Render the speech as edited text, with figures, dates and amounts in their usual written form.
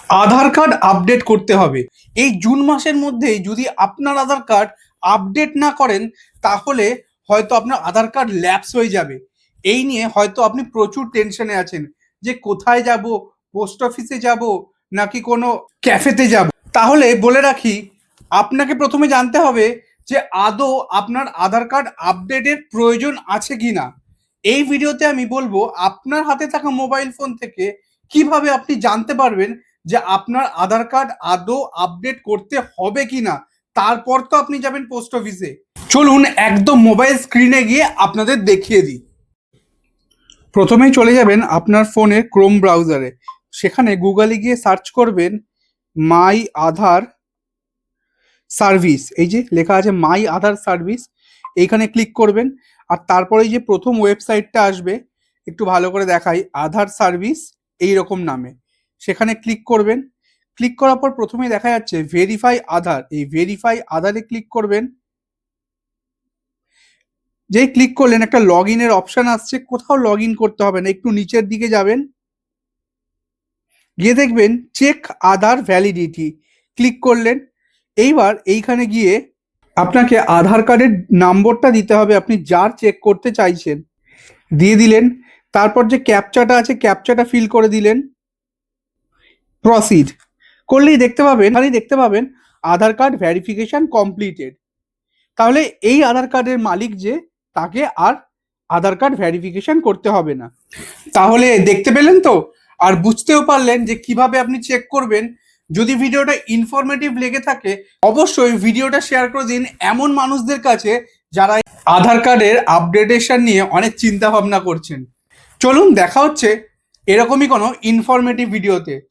আধার card update করতে হবে। এই জুন মাসের মধ্যেই যদি আপনার আধার কার্ড আপডেট না করেন তাহলে হয়তো আপনার আধার কার্ড ল্যাপস হয়ে যাবে। এই নিয়ে হয়তো আপনি প্রচুর টেনশনে আছেন যে কোথায় যাব, পোস্ট অফিসে যাব নাকি কোনো ক্যাফেতে যাব। তাহলে বলে রাখি, আপনাকে প্রথমে জানতে হবে যে আদৌ আপনার আধার কার্ড আপডেটের প্রয়োজন আছে কিনা। এই ভিডিওতে আমি বলবো আপনার হাতে থাকা মোবাইল ফোন থেকে কিভাবে আপনি জানতে পারবেন যে আপনার আধার কার্ড আদৌ আপডেট করতে হবে কিনা। তারপর তো আপনি যাবেন পোস্ট অফিসে। চলুন একদম মোবাইল স্ক্রিনে গিয়ে আপনাদের দেখিয়ে দিই। প্রথমেই চলে যাবেন আপনার ফোনের ক্রোম ব্রাউজারে, সেখানে গুগলে গিয়ে সার্চ করবেন মাই আধার সার্ভিস। এই যে লেখা আছে মাই আধার সার্ভিস, এইখানে ক্লিক করবেন। আর তারপরে যে প্রথম ওয়েবসাইটটা আসবে, একটু ভালো করে দেখাই, আধার সার্ভিস এই রকম নামে, সেখানে ক্লিক করবেন। ক্লিক করার পর প্রথমে দেখা যাচ্ছে ভেরিফাই আধার, এই ভেরিফাই আধারে ক্লিক করবেন। যেই ক্লিক করলেন একটা লগ ইনের অপশন আসছে, কোথাও লগ ইন করতে হবে না, একটু নিচের দিকে যাবেন, গিয়ে দেখবেন চেক আধার ভ্যালিডিটি, ক্লিক করলেন। এইবার এইখানে গিয়ে আপনাকে আধার কার্ডের নম্বরটা দিতে হবে আপনি যার চেক করতে চাইছেন, দিয়ে দিলেন। তারপর যে ক্যাপচাটা আছে ক্যাপচাটা ফিল করে দিলেন, প্রসিড করলেই দেখতে পাবেন আধার কার্ড ভেরিফিকেশন কমপ্লিটেড। তাহলে এই আধার কার্ডের মালিক যে, তাকে আর আধার কার্ড ভেরিফিকেশন করতে হবে না। তাহলে দেখতে পেলেন তো, আর বুঝতেও পারলেন যে কিভাবে আপনি চেক করবেন। যদি ভিডিওটা ইনফরমেটিভ লেগে থাকে অবশ্যই ভিডিওটা শেয়ার করে দিন এমন মানুষদের কাছে যারা আধার কার্ডের আপডেটেশন নিয়ে অনেক চিন্তা ভাবনা করছেন। চলুন দেখা হচ্ছে এরকমই কোনো ইনফরমেটিভ ভিডিওতে।